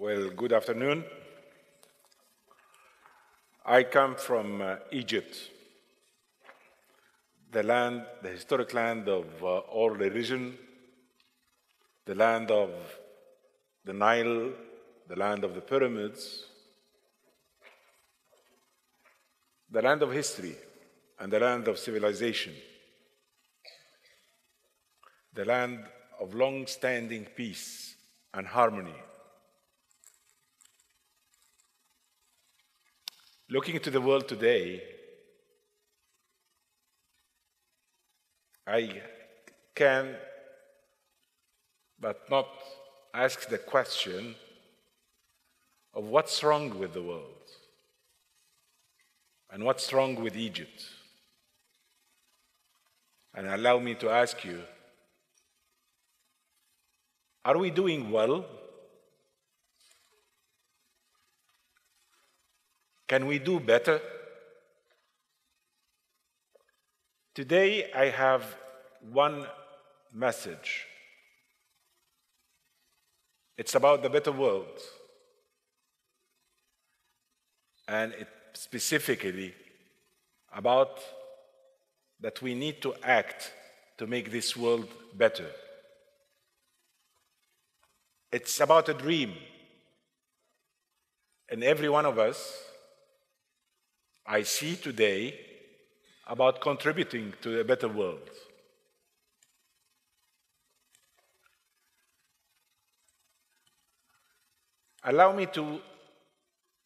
Well, good afternoon. I come from Egypt, the historic land of all religion, the land of the Nile, the land of the pyramids, the land of history, and the land of civilization, the land of long-standing peace and harmony. Looking to the world today, I can but not ask the question of what's wrong with the world and what's wrong with Egypt. And allow me to ask you, are we doing well? Can we do better? Today, I have one message. It's about the better world, and specifically about that we need to act to make this world better. It's about a dream. And every one of us, I see today, about contributing to a better world. Allow me to,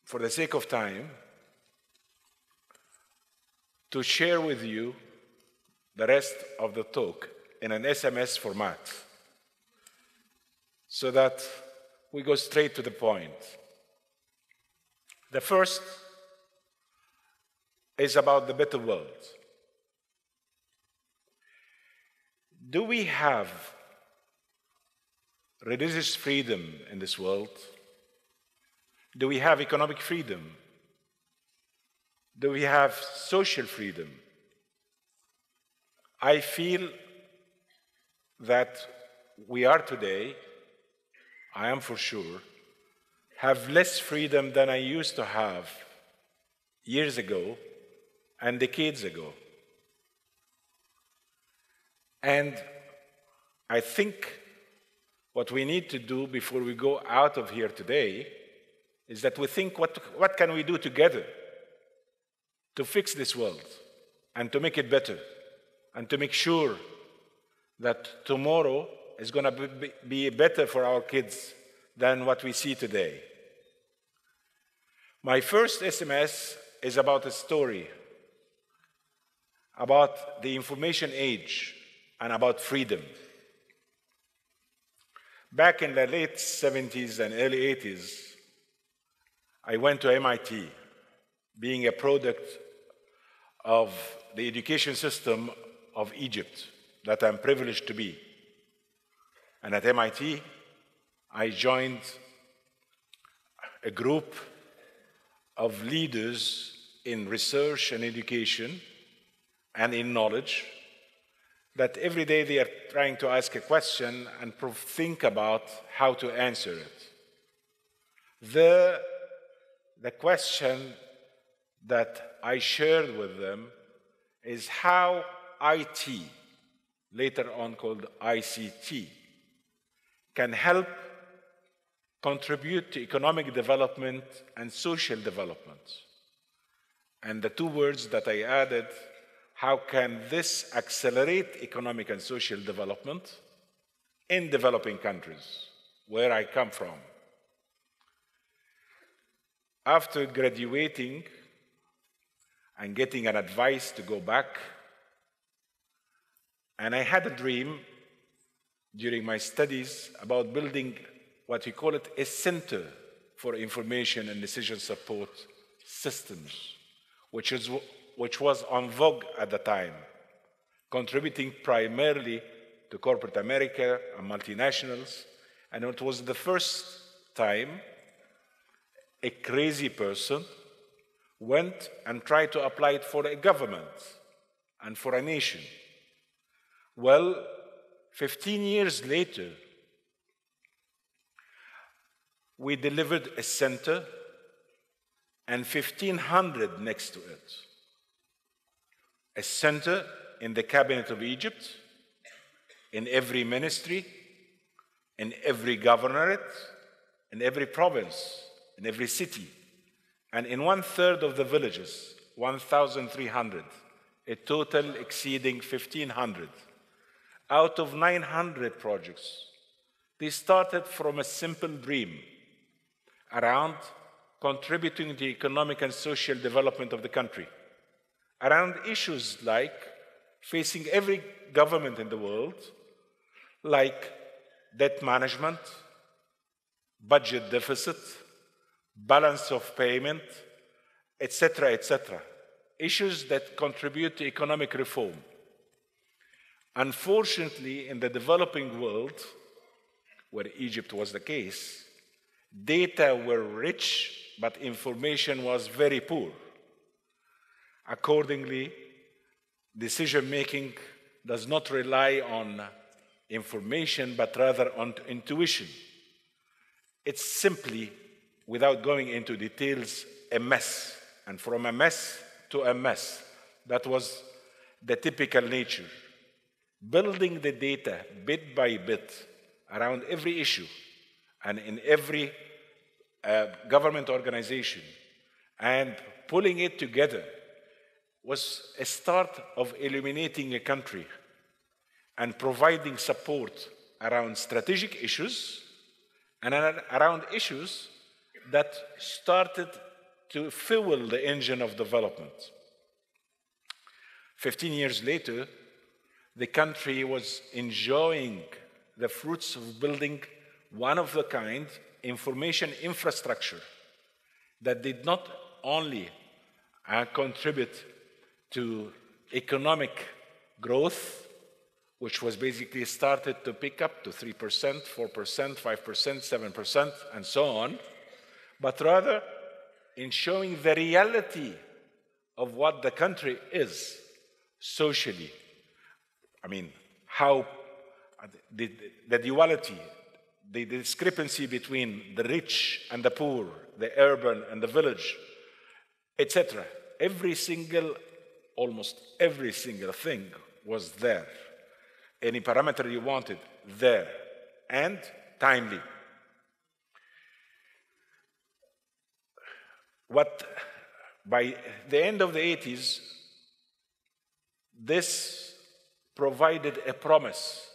for the sake of time, to share with you the rest of the talk in an SMS format so that we go straight to the point. The first is about the better world. Do we have religious freedom in this world? Do we have economic freedom? Do we have social freedom? I feel that we are today, I am for sure, have less freedom than I used to have years ago and decades ago. And I think what we need to do before we go out of here today is that we think, what can we do together to fix this world and to make it better and to make sure that tomorrow is going to be better for our kids than what we see today. My first SMS is about a story about the information age and about freedom. Back in the late 70s and early 80s, I went to MIT, being a product of the education system of Egypt that I'm privileged to be. And at MIT, I joined a group of leaders in research and education and in knowledge that every day they are trying to ask a question and think about how to answer it. The question that I shared with them is how IT, later on called ICT, can help contribute to economic development and social development. And the two words that I added, how can this accelerate economic and social development in developing countries, where I come from? After graduating and getting an advice to go back, and I had a dream during my studies about building what we call it a center for information and decision support systems, which was en vogue at the time, contributing primarily to corporate America and multinationals. And it was the first time a crazy person went and tried to apply it for a government and for a nation. Well, 15 years later, we delivered a center and 1,500 next to it. A center in the cabinet of Egypt, in every ministry, in every governorate, in every province, in every city, and in 1/3 of the villages, 1,300, a total exceeding 1,500. Out of 900 projects, they started from a simple dream around contributing to the economic and social development of the country, around issues like facing every government in the world, like debt management, budget deficit, balance of payment, etc., etc. Issues that contribute to economic reform. Unfortunately, in the developing world, where Egypt was the case, data were rich, but information was very poor. Accordingly, decision-making does not rely on information, but rather on intuition. It's simply, without going into details, a mess. And from a mess to a mess. That was the typical nature. Building the data bit by bit around every issue and in every government organization and pulling it together was a start of illuminating a country and providing support around strategic issues and around issues that started to fuel the engine of development. 15 years later, the country was enjoying the fruits of building one-of-a-kind information infrastructure that did not only contribute to economic growth, which was basically started to pick up to 3%, 4%, 5%, 7%, and so on, but rather in showing the reality of what the country is socially. I mean, how the duality, the discrepancy between the rich and the poor, the urban and the village, etc. Almost every single thing was there. Any parameter you wanted, there, and timely. By the end of the 80s, this provided a promise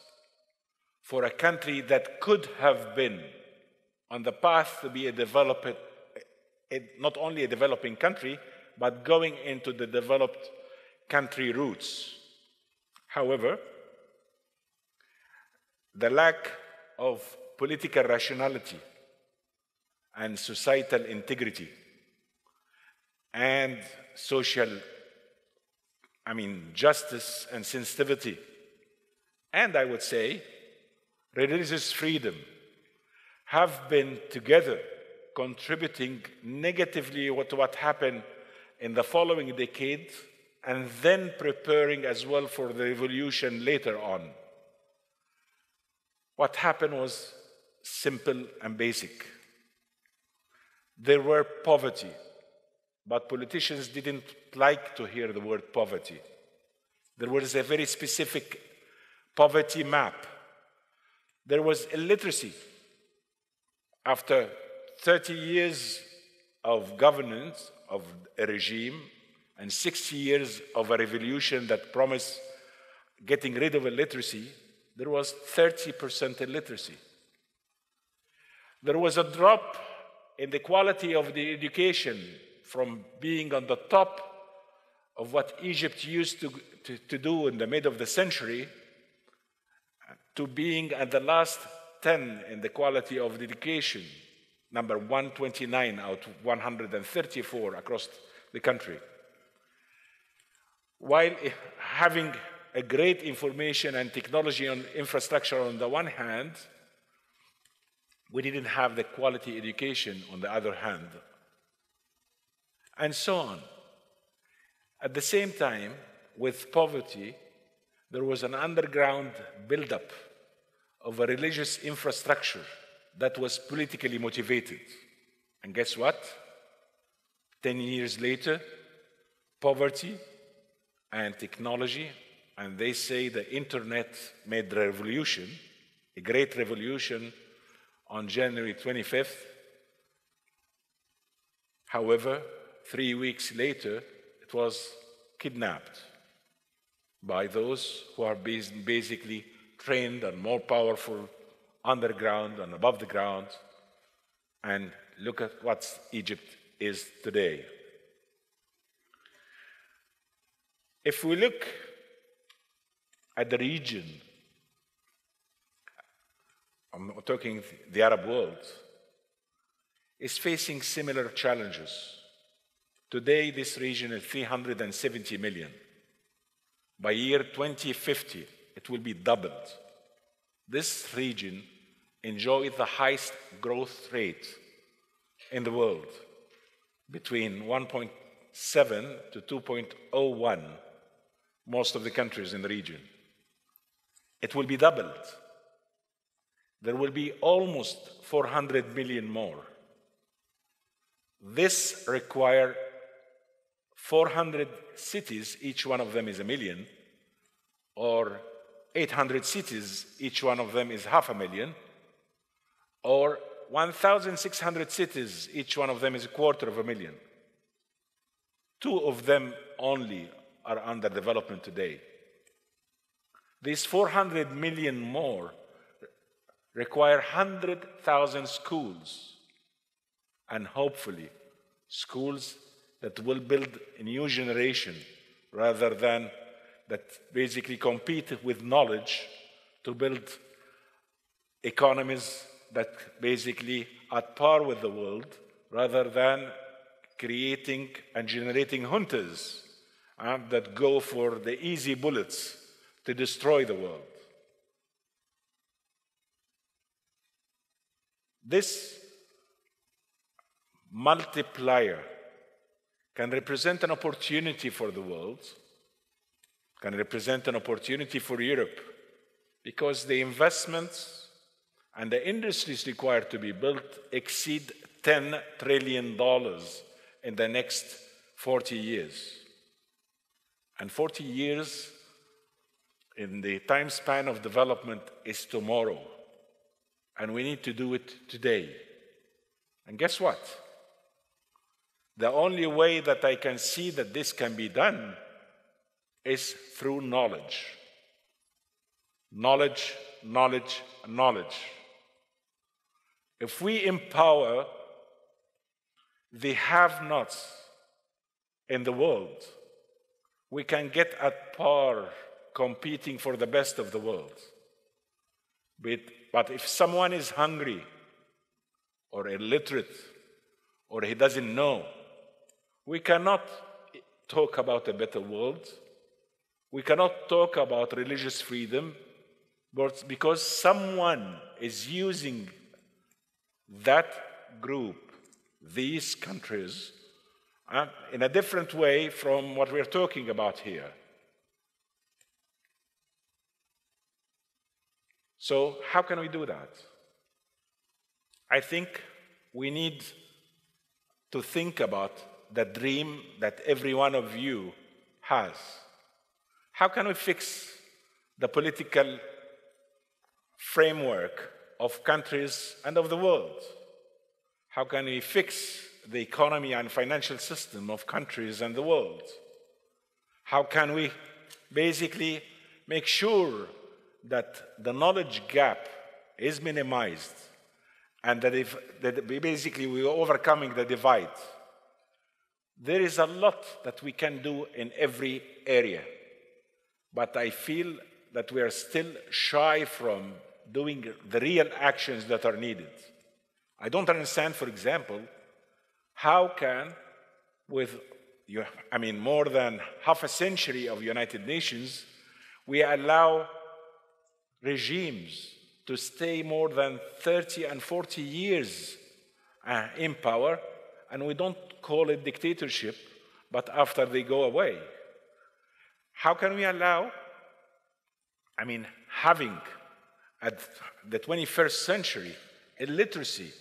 for a country that could have been on the path to be not only a developing country, but going into the developed country roots. However, the lack of political rationality and societal integrity and social, justice and sensitivity, and I would say religious freedom, have been together contributing negatively to what happened in the following decade, and then preparing as well for the revolution later on. What happened was simple and basic. There were poverty, but politicians didn't like to hear the word poverty. There was a very specific poverty map. There was illiteracy. After 30 years of governance of a regime and 60 years of a revolution that promised getting rid of illiteracy, there was 30% illiteracy. There was a drop in the quality of the education from being on the top of what Egypt used to do in the mid of the century to being at the last 10 in the quality of the education, number 129 out of 134 across the country. While having a great information and technology and infrastructure on the one hand, we didn't have the quality education on the other hand, and so on. At the same time, with poverty, there was an underground buildup of a religious infrastructure that was politically motivated. And guess what? 10 years later, poverty and technology, and they say the internet made the revolution, a great revolution on January 25th. However, 3 weeks later, it was kidnapped by those who are basically trained and more powerful underground and above the ground. And look at what Egypt is today. If we look at the region, I'm talking the Arab world, is facing similar challenges. Today, this region is 370 million. By year 2050, it will be doubled. This region enjoys the highest growth rate in the world, between 1.7 to 2.01, most of the countries in the region. It will be doubled. There will be almost 400 million more. This requires 400 cities, each one of them is 1 million, or 800 cities, each one of them is 500,000, or 1,600 cities, each one of them is 250,000. 2 of them only are under development today. These 400 million more require 100,000 schools, and hopefully schools that will build a new generation rather than that basically compete with knowledge to build economies that basically are at par with the world rather than creating and generating juntas that go for the easy bullets to destroy the world. This multiplier can represent an opportunity for the world, can represent an opportunity for Europe, because the investments and the industries required to be built exceed $10 trillion in the next 40 years. And 40 years in the time span of development is tomorrow. And we need to do it today. And guess what? The only way that I can see that this can be done is through knowledge. Knowledge, knowledge, knowledge. If we empower the have-nots in the world, we can get at par competing for the best of the world. But if someone is hungry or illiterate or he doesn't know, we cannot talk about a better world. We cannot talk about religious freedom, but because someone is using that group, these countries, in a different way from what we're talking about here. So how can we do that? I think we need to think about the dream that every one of you has. How can we fix the political framework of countries and of the world? How can we fix the economy and financial system of countries and the world? How can we basically make sure that the knowledge gap is minimized and that basically we are overcoming the divide? There is a lot that we can do in every area, but I feel that we are still shy from doing the real actions that are needed. I don't understand, for example, how can, with more than half a century of United Nations, we allow regimes to stay more than 30 and 40 years in power, and we don't call it dictatorship, but after they go away. How can we allow, having at the 21st century illiteracy,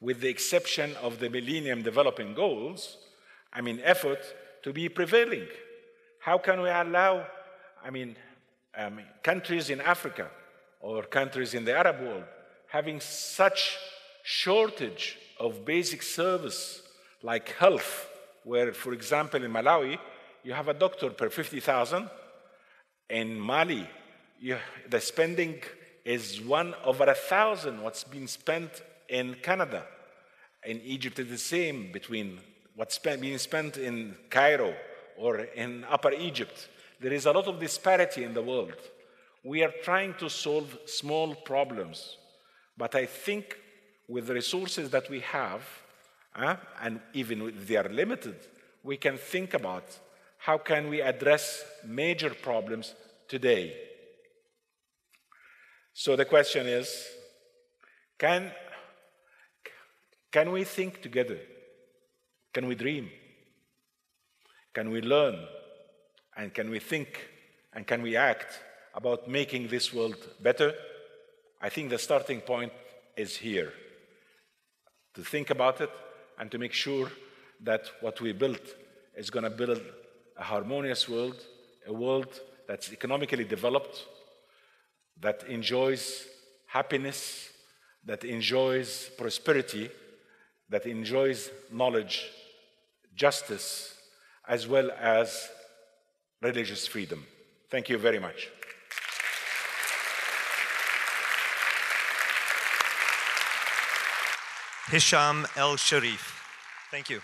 with the exception of the Millennium Development Goals, effort to be prevailing. How can we allow, countries in Africa or countries in the Arab world having such shortage of basic service like health, where, for example, in Malawi, you have a doctor per 50,000. In Mali, the spending is 1 over 1,000 what's been spent in Canada. In Egypt, it's the same between what's being spent in Cairo or in Upper Egypt. There is a lot of disparity in the world. We are trying to solve small problems, but I think with the resources that we have, and even if they are limited, we can think about how can we address major problems today. So the question is, can we think together? Can we dream? Can we learn? And can we think? And can we act about making this world better? I think the starting point is here. To think about it and to make sure that what we built is going to build a harmonious world, a world that's economically developed, that enjoys happiness, that enjoys prosperity, that enjoys knowledge, justice, as well as religious freedom. Thank you very much. Hisham El-Sherif. Thank you.